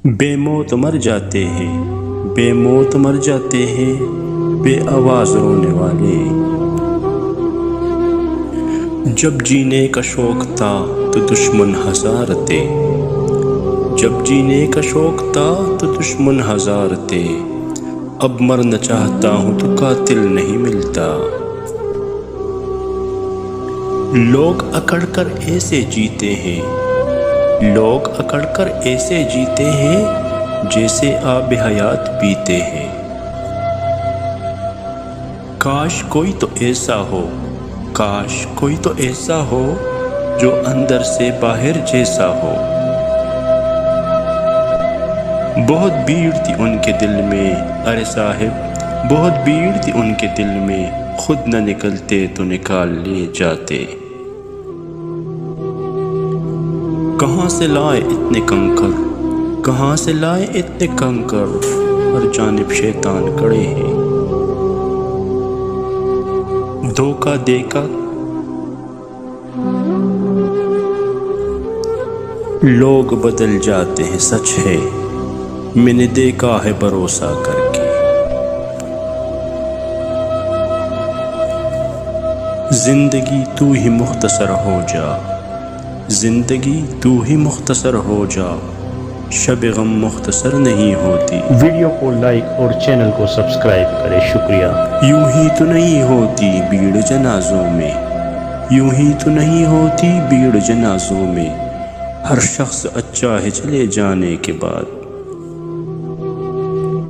بے موت مر جاتے ہیں، بے موت مر جاتے ہیں، بے آواز رونے والے۔ جب جینے کا شوق تھا تو دشمن ہزار تھے، جب جینے کا شوق تھا تو دشمن ہزار تھے، اب مرنا چاہتا ہوں تو قاتل نہیں ملتا۔ لوگ اکڑ کر ایسے جیتے ہیں، لوگ اکڑ کر ایسے جیتے ہیں جیسے آب حیات پیتے ہیں۔ کاش کوئی تو ایسا ہو، کاش کوئی تو ایسا ہو جو اندر سے باہر جیسا ہو۔ بہت بھیڑ تھی ان کے دل میں، ارے صاحب بہت بھیڑ تھی ان کے دل میں، خود نہ نکلتے تو نکال لے جاتے۔ کہاں سے لائے اتنے کنکر، کہاں سے لائے اتنے کنکر، ہر جانب شیطان کڑے ہیں۔ دھوکہ دے کر لوگ بدل جاتے ہیں، سچ ہے میں نے دیکھا ہے بھروسہ کر کے۔ زندگی تو ہی مختصر ہو جا، زندگی تو ہی مختصر ہو جا، شب غم مختصر نہیں ہوتی۔ ویڈیو کو لائک اور چینل کو سبسکرائب کریں، شکریہ۔ یوں ہی تو نہیں ہوتی بھیڑ جنازوں میں، یوں ہی تو نہیں ہوتی بھیڑ جنازوں میں، ہر شخص اچھا ہے چلے جانے کے بعد۔